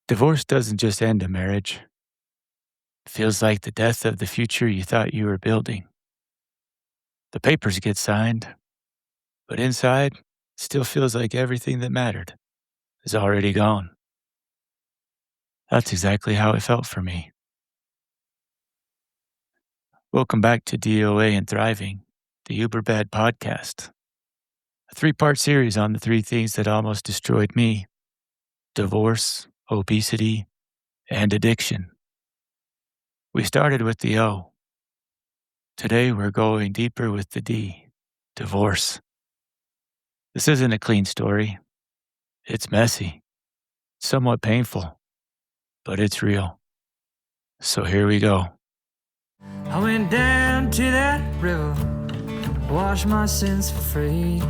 Divorce doesn't just end a marriage. It feels like the death of the future you thought you were building. The papers get signed, but inside, it still feels like everything that mattered is already gone. That's exactly how it felt for me. Welcome back to DOA and Thriving, the Uber Bad podcast, a three-part series on the three things that almost destroyed me: divorce, obesity, and addiction. We started with the O. Today, we're going deeper with the D, divorce. This isn't a clean story. It's messy, somewhat painful, but it's real. So here we go. I went down to that river, washed my sins for free.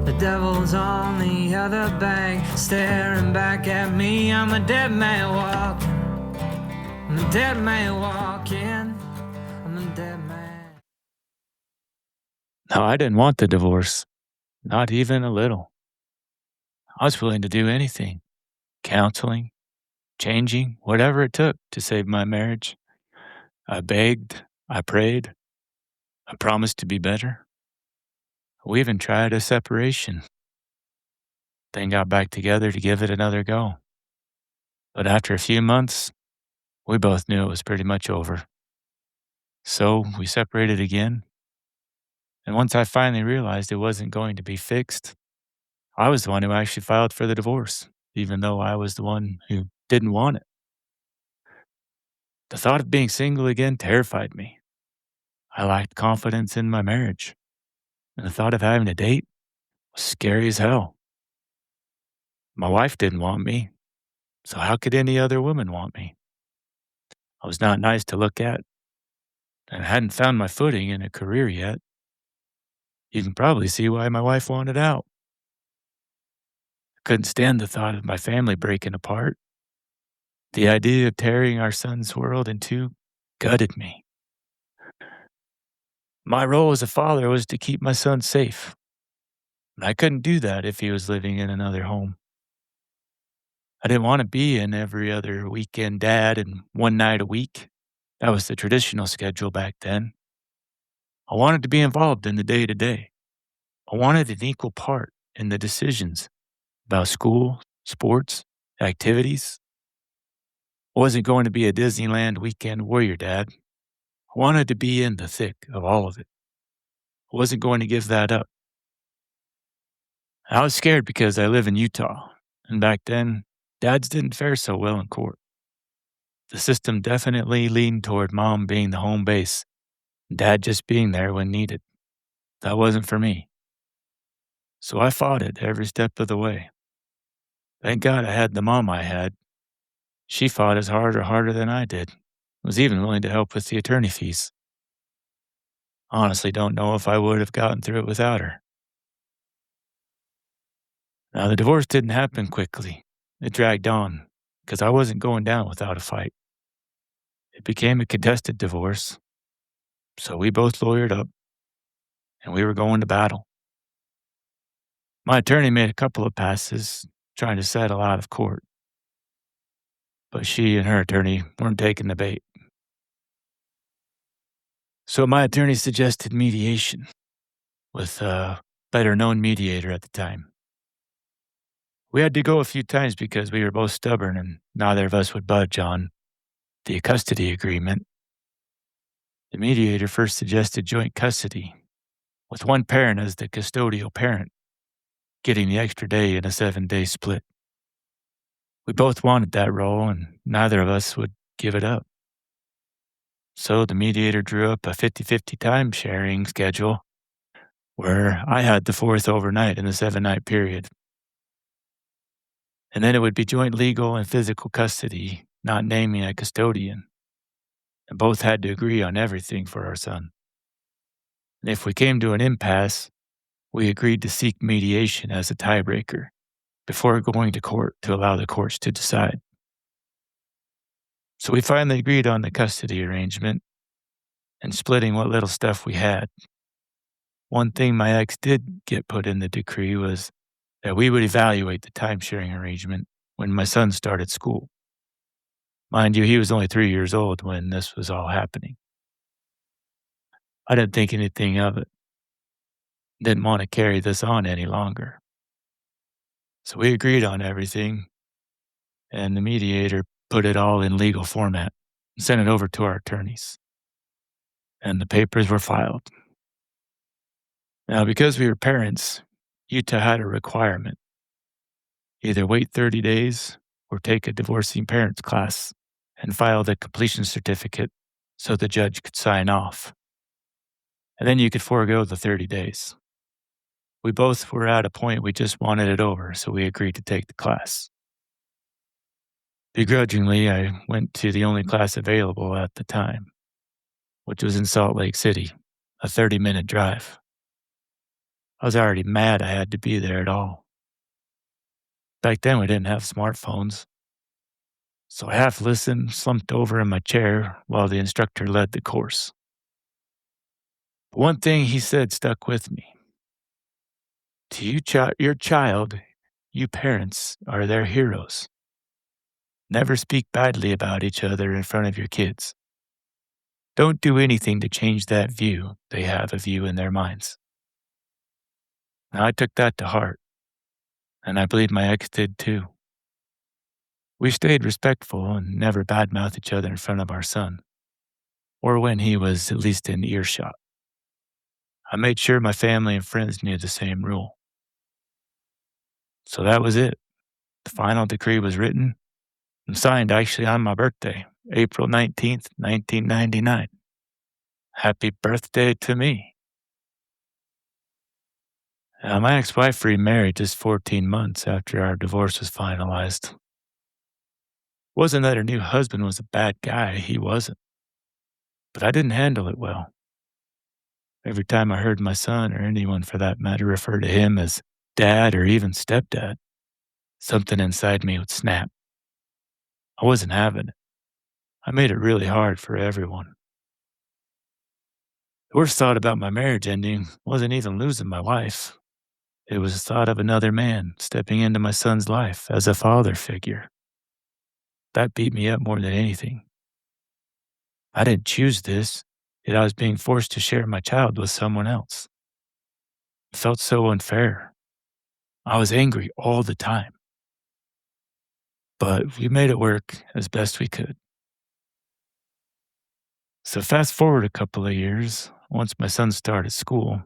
The devil's on the other bank, staring back at me. I'm a dead man walking. I'm a dead man walking. I'm a dead man. Now, I didn't want the divorce, not even a little. I was willing to do anything: counseling, changing, whatever it took to save my marriage. I begged, I prayed, I promised to be better. We even tried a separation, then got back together to give it another go. But after a few months, we both knew it was pretty much over. So we separated again. And once I finally realized it wasn't going to be fixed, I was the one who actually filed for the divorce, even though I was the one who didn't want it. The thought of being single again terrified me. I lacked confidence in my marriage, and the thought of having a date was scary as hell. My wife didn't want me, so how could any other woman want me? I was not nice to look at, and I hadn't found my footing in a career yet. You can probably see why my wife wanted out. I couldn't stand the thought of my family breaking apart. The idea of tearing our son's world in two gutted me. My role as a father was to keep my son safe, and I couldn't do that if he was living in another home. I didn't want to be an every other weekend dad and one night a week. That was the traditional schedule back then. I wanted to be involved in the day-to-day. I wanted an equal part in the decisions about school, sports, activities. I wasn't going to be a Disneyland weekend warrior dad. I wanted to be in the thick of all of it. I wasn't going to give that up. I was scared because I live in Utah, and back then, dads didn't fare so well in court. The system definitely leaned toward mom being the home base, and dad just being there when needed. That wasn't for me. So I fought it every step of the way. Thank God I had the mom I had. She fought as hard or harder than I did, was even willing to help with the attorney fees. Honestly, don't know if I would have gotten through it without her. Now, the divorce didn't happen quickly. It dragged on, because I wasn't going down without a fight. It became a contested divorce, so we both lawyered up, and we were going to battle. My attorney made a couple of passes, trying to settle out of court, but she and her attorney weren't taking the bait. So my attorney suggested mediation with a better-known mediator at the time. We had to go a few times because we were both stubborn and neither of us would budge on the custody agreement. The mediator first suggested joint custody, with one parent as the custodial parent, getting the extra day in a 7-day split. We both wanted that role, and neither of us would give it up. So the mediator drew up a 50-50 time-sharing schedule where I had the fourth overnight in the 7-night period. And then it would be joint legal and physical custody, not naming a custodian. And both had to agree on everything for our son. And if we came to an impasse, we agreed to seek mediation as a tiebreaker before going to court to allow the courts to decide. So we finally agreed on the custody arrangement and splitting what little stuff we had. One thing my ex did get put in the decree was that we would evaluate the time-sharing arrangement when my son started school. Mind you, he was only 3 years old when this was all happening. I didn't think anything of it. Didn't want to carry this on any longer. So we agreed on everything, and the mediator put it all in legal format and sent it over to our attorneys. And the papers were filed. Now, because we were parents, Utah had a requirement: either wait 30 days or take a divorcing parents class and file the completion certificate so the judge could sign off. And then you could forego the 30 days. We both were at a point we just wanted it over, so we agreed to take the class. Begrudgingly, I went to the only class available at the time, which was in Salt Lake City, a 30-minute drive. I was already mad I had to be there at all. Back then, we didn't have smartphones. So I half listened, slumped over in my chair while the instructor led the course. But one thing he said stuck with me. To you, your child, you parents are their heroes. Never speak badly about each other in front of your kids. Don't do anything to change that view they have of you in their minds. Now, I took that to heart, and I believe my ex did too. We stayed respectful and never badmouthed each other in front of our son, or when he was at least in earshot. I made sure my family and friends knew the same rule. So that was it. The final decree was written and signed actually on my birthday, April 19th, 1999. Happy birthday to me. My ex-wife remarried just 14 months after our divorce was finalized. Wasn't that her new husband was a bad guy, he wasn't. But I didn't handle it well. Every time I heard my son, or anyone for that matter, refer to him as dad or even stepdad, something inside me would snap. I wasn't having it. I made it really hard for everyone. The worst thought about my marriage ending wasn't even losing my wife. It was the thought of another man stepping into my son's life as a father figure. That beat me up more than anything. I didn't choose this, yet I was being forced to share my child with someone else. It felt so unfair. I was angry all the time. But we made it work as best we could. So fast forward a couple of years, once my son started school,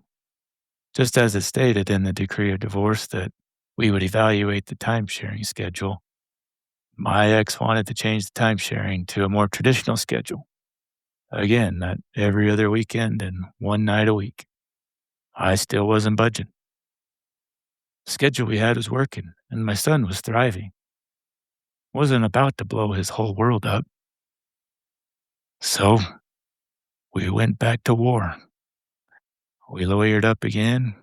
just as it stated in the decree of divorce that we would evaluate the time-sharing schedule, my ex wanted to change the time-sharing to a more traditional schedule. Again, not every other weekend and one night a week. I still wasn't budging. The schedule we had was working, and my son was thriving. Wasn't about to blow his whole world up. So we went back to war. We lawyered up again,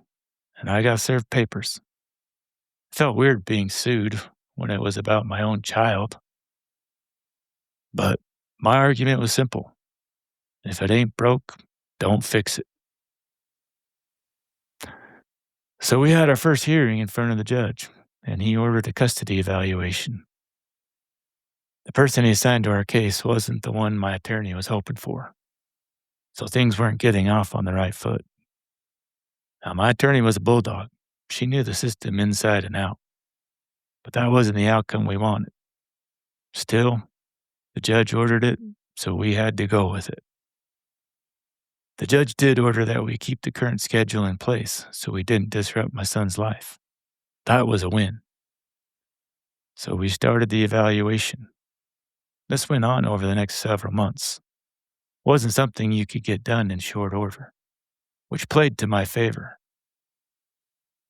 and I got served papers. It felt weird being sued when it was about my own child. But my argument was simple. If it ain't broke, don't fix it. So we had our first hearing in front of the judge, and he ordered a custody evaluation. The person he assigned to our case wasn't the one my attorney was hoping for, so things weren't getting off on the right foot. Now, my attorney was a bulldog. She knew the system inside and out, but that wasn't the outcome we wanted. Still, the judge ordered it, so we had to go with it. The judge did order that we keep the current schedule in place so we didn't disrupt my son's life. That was a win. So we started the evaluation. This went on over the next several months. Wasn't something you could get done in short order, which played to my favor.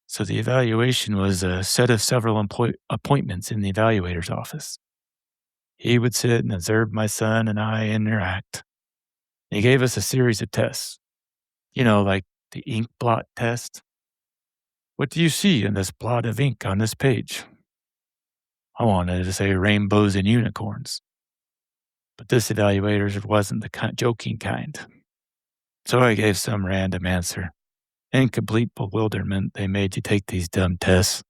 So the evaluation was a set of several appointments in the evaluator's office. He would sit and observe my son and I interact. He gave us a series of tests, like the ink blot test. What do you see in this blot of ink on this page? I wanted to say rainbows and unicorns, but this evaluator wasn't the joking kind. So I gave some random answer. In complete bewilderment, they made you take these dumb tests.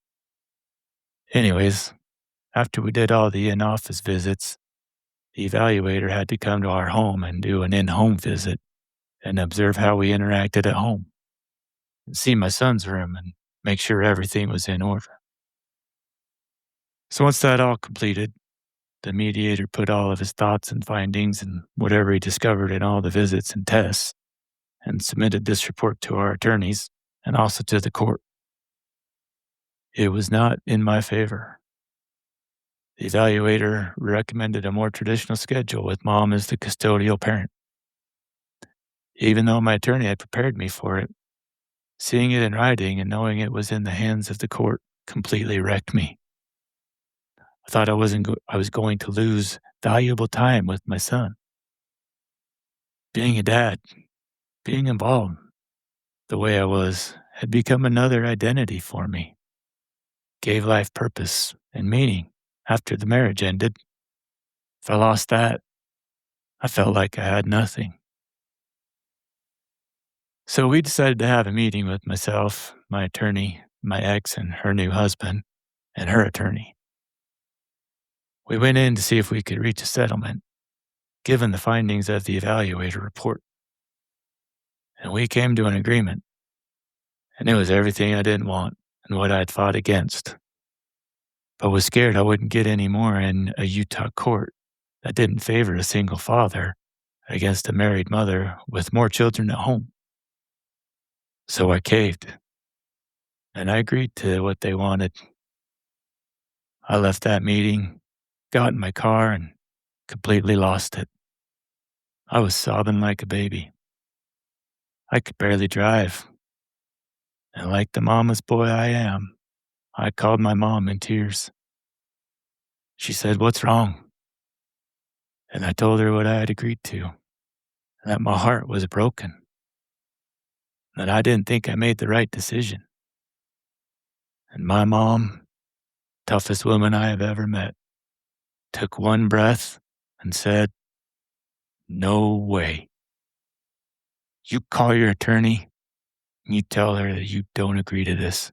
Anyways, after we did all the in-office visits, The evaluator had to come to our home and do an in-home visit and observe how we interacted at home, and see my son's room and make sure everything was in order. So once that all completed, the mediator put all of his thoughts and findings and whatever he discovered in all the visits and tests and submitted this report to our attorneys and also to the court. It was not in my favor. The evaluator recommended a more traditional schedule with mom as the custodial parent. Even though my attorney had prepared me for it, seeing it in writing and knowing it was in the hands of the court completely wrecked me. I thought I was going to lose valuable time with my son. Being a dad, being involved the way I was, had become another identity for me. Gave life purpose and meaning after the marriage ended. If I lost that, I felt like I had nothing. So we decided to have a meeting with myself, my attorney, my ex, and her new husband, and her attorney. We went in to see if we could reach a settlement, given the findings of the evaluator report. And we came to an agreement, and it was everything I didn't want and what I'd fought against, but was scared I wouldn't get any more in a Utah court that didn't favor a single father against a married mother with more children at home. So I caved, and I agreed to what they wanted. I left that meeting, got in my car, and completely lost it. I was sobbing like a baby. I could barely drive. And like the mama's boy I am, I called my mom in tears. She said, "What's wrong?" And I told her what I had agreed to, and that my heart was broken, that I didn't think I made the right decision. And my mom, toughest woman I have ever met, took one breath and said, "No way. You call your attorney and you tell her that you don't agree to this,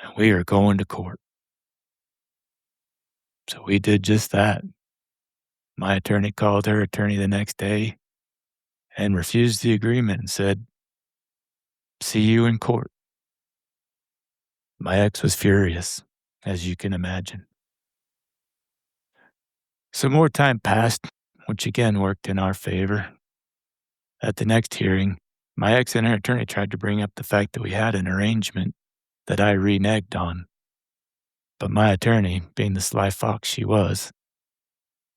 and we are going to court." So we did just that. My attorney called her attorney the next day and refused the agreement and said, "See you in court." My ex was furious, as you can imagine. Some more time passed, which again worked in our favor. At the next hearing, my ex and her attorney tried to bring up the fact that we had an arrangement that I reneged on. But my attorney, being the sly fox she was,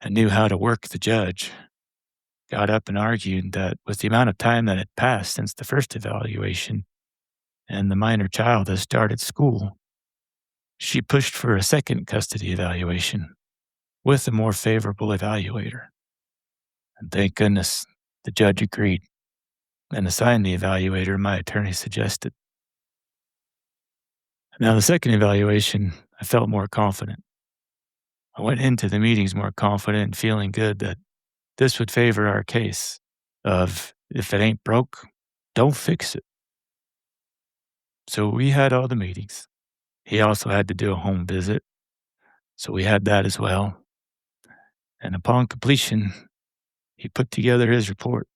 and knew how to work the judge, got up and argued that with the amount of time that had passed since the first evaluation and the minor child has started school, she pushed for a second custody evaluation with a more favorable evaluator. And thank goodness the judge agreed and assigned the evaluator my attorney suggested. Now, the second evaluation, I felt more confident. I went into the meetings more confident and feeling good that this would favor our case of if it ain't broke, don't fix it. So we had all the meetings. He also had to do a home visit, so we had that as well. And upon completion, he put together his report,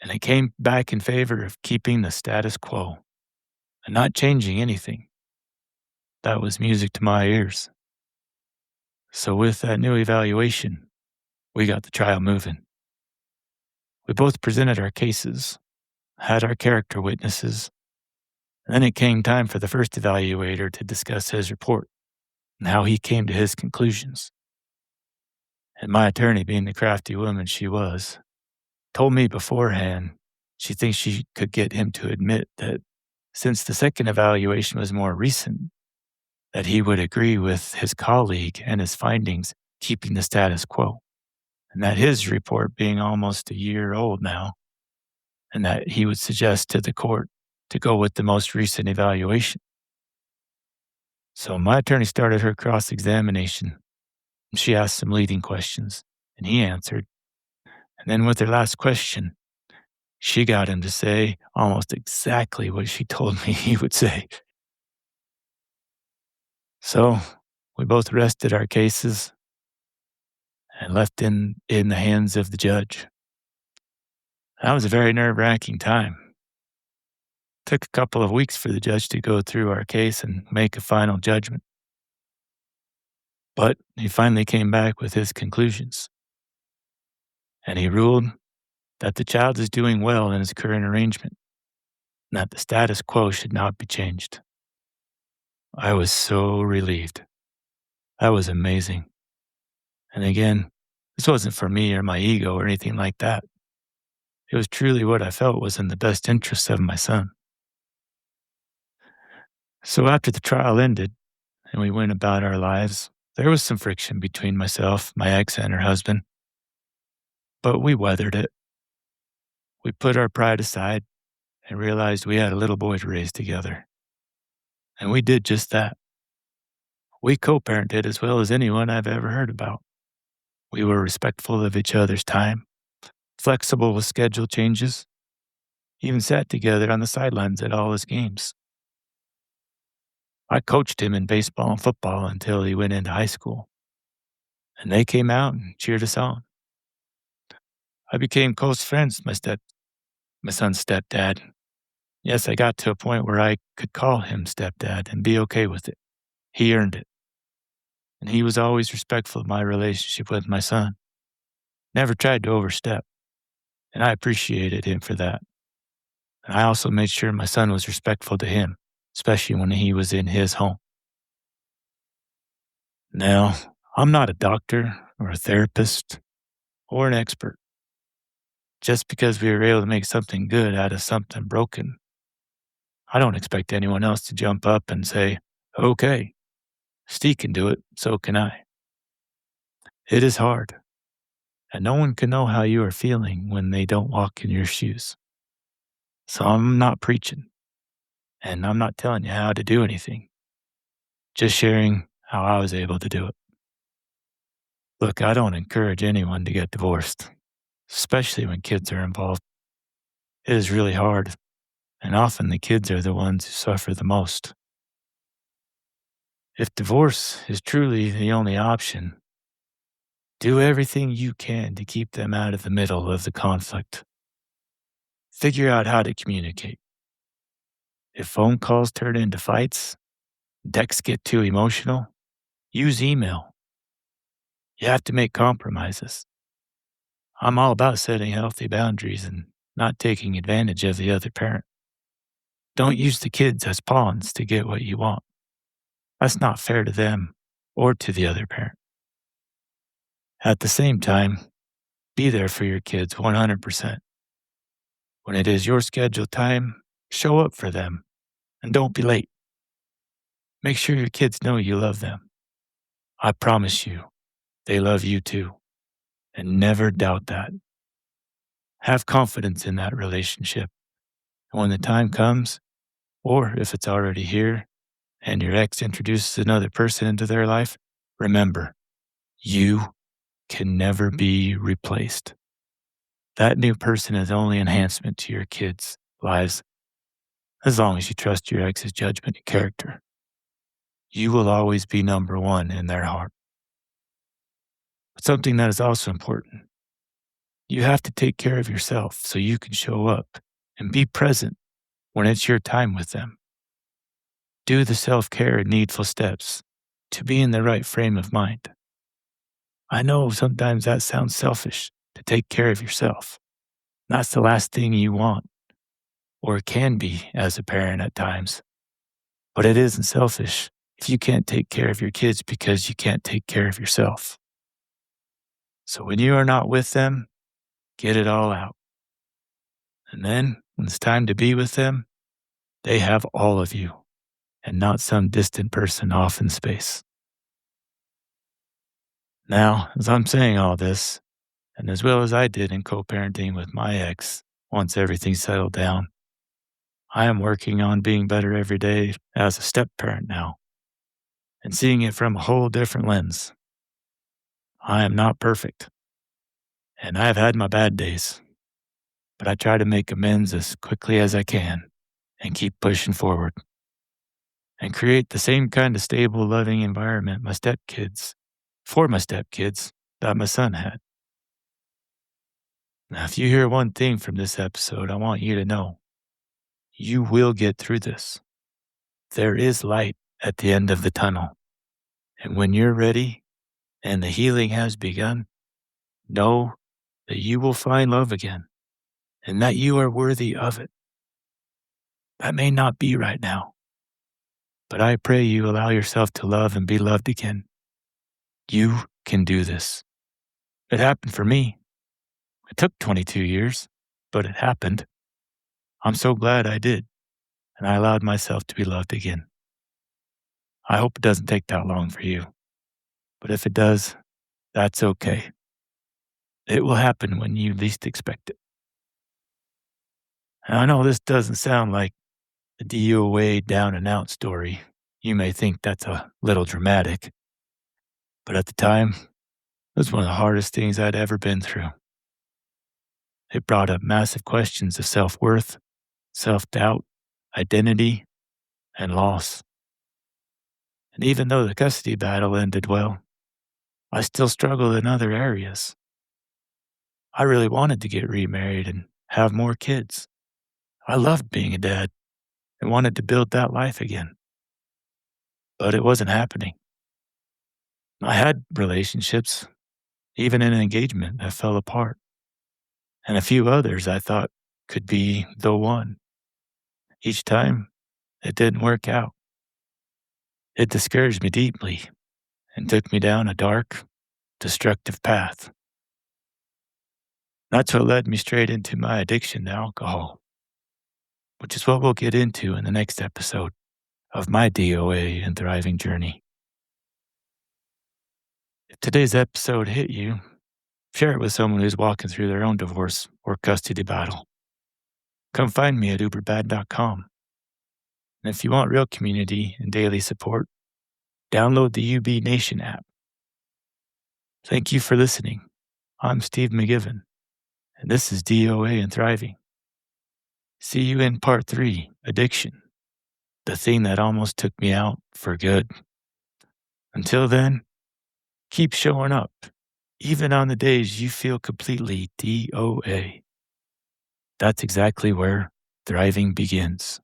and it came back in favor of keeping the status quo and not changing anything. That was music to my ears. So with that new evaluation, we got the trial moving. We both presented our cases, had our character witnesses, and then it came time for the first evaluator to discuss his report and how he came to his conclusions. And my attorney, being the crafty woman she was, told me beforehand she thinks she could get him to admit that since the second evaluation was more recent, that he would agree with his colleague and his findings keeping the status quo, and that his report being almost a year old now, and that he would suggest to the court to go with the most recent evaluation. So my attorney started her cross-examination. She asked some leading questions, and he answered. And then with her last question, she got him to say almost exactly what she told me he would say. So we both rested our cases, and left in the hands of the judge. That was a very nerve-wracking time. Took a couple of weeks for the judge to go through our case and make a final judgment. But he finally came back with his conclusions, and he ruled that the child is doing well in his current arrangement, and that the status quo should not be changed. I was so relieved. That was amazing. And again, this wasn't for me or my ego or anything like that. It was truly what I felt was in the best interest of my son. So after the trial ended and we went about our lives, there was some friction between myself, my ex, and her husband, but we weathered it. We put our pride aside and realized we had a little boy to raise together. And we did just that. We co-parented as well as anyone I've ever heard about. We were respectful of each other's time, flexible with schedule changes, even sat together on the sidelines at all his games. I coached him in baseball and football until he went into high school, and they came out and cheered us on. I became close friends with my son's stepdad. Yes, I got to a point where I could call him stepdad and be okay with it. He earned it. And he was always respectful of my relationship with my son. Never tried to overstep, and I appreciated him for that. And I also made sure my son was respectful to him, especially when he was in his home. Now, I'm not a doctor or a therapist or an expert. Just because we were able to make something good out of something broken, I don't expect anyone else to jump up and say, okay, Steve can do it, so can I. It is hard, and no one can know how you are feeling when they don't walk in your shoes. So I'm not preaching, and I'm not telling you how to do anything, just sharing how I was able to do it. Look, I don't encourage anyone to get divorced, especially when kids are involved. It is really hard, and often the kids are the ones who suffer the most. If divorce is truly the only option, do everything you can to keep them out of the middle of the conflict. Figure out how to communicate. If phone calls turn into fights, texts get too emotional, use email. You have to make compromises. I'm all about setting healthy boundaries and not taking advantage of the other parent. Don't use the kids as pawns to get what you want. That's not fair to them or to the other parent. At the same time, be there for your kids 100%. When it is your scheduled time, show up for them and don't be late. Make sure your kids know you love them. I promise you, they love you too. And never doubt that. Have confidence in that relationship. And when the time comes, or if it's already here, and your ex introduces another person into their life, remember, you can never be replaced. That new person is only enhancement to your kids' lives, as long as you trust your ex's judgment and character. You will always be number one in their heart. But something that is also important, you have to take care of yourself so you can show up and be present when it's your time with them. Do the self-care and needful steps to be in the right frame of mind. I know sometimes that sounds selfish, to take care of yourself. That's the last thing you want, or can be as a parent at times. But it isn't selfish if you can't take care of your kids because you can't take care of yourself. So when you are not with them, get it all out. And then, when it's time to be with them, they have all of you and not some distant person off in space. Now, as I'm saying all this, and as well as I did in co-parenting with my ex once everything settled down, I am working on being better every day as a step-parent now and seeing it from a whole different lens. I am not perfect, and I have had my bad days, but I try to make amends as quickly as I can and keep pushing forward and create the same kind of stable, loving environment my stepkids that my son had. Now, if you hear one thing from this episode, I want you to know you will get through this. There is light at the end of the tunnel. And when you're ready and the healing has begun, know that you will find love again and that you are worthy of it. That may not be right now, but I pray you allow yourself to love and be loved again. You can do this. It happened for me. It took 22 years, but it happened. I'm so glad I did, and I allowed myself to be loved again. I hope it doesn't take that long for you, but if it does, that's okay. It will happen when you least expect it. And I know this doesn't sound like a DOA down and out story. You may think that's a little dramatic, but at the time, it was one of the hardest things I'd ever been through. It brought up massive questions of self-worth, self-doubt, identity, and loss. And even though the custody battle ended well, I still struggled in other areas. I really wanted to get remarried and have more kids. I loved being a dad and wanted to build that life again. But it wasn't happening. I had relationships, even an engagement that fell apart, and a few others I thought could be the one. Each time, it didn't work out. It discouraged me deeply and took me down a dark, destructive path. That's what led me straight into my addiction to alcohol, which is what we'll get into in the next episode of my DOA and Thriving journey. If today's episode hit you, share it with someone who's walking through their own divorce or custody battle. Come find me at uberbad.com. And if you want real community and daily support, download the UB Nation app. Thank you for listening. I'm Steve McGivern, and this is DOA and Thriving. See you in part 3, Addiction, the thing that almost took me out for good. Until then, keep showing up, even on the days you feel completely DOA. That's exactly where thriving begins.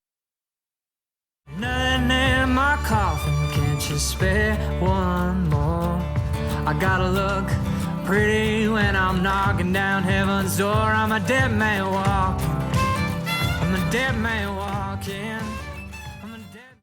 Nothing in my coffin, can't you spare one more? I gotta look pretty when I'm knocking down heaven's door. I'm a dead man walking. I'm a dead man walking.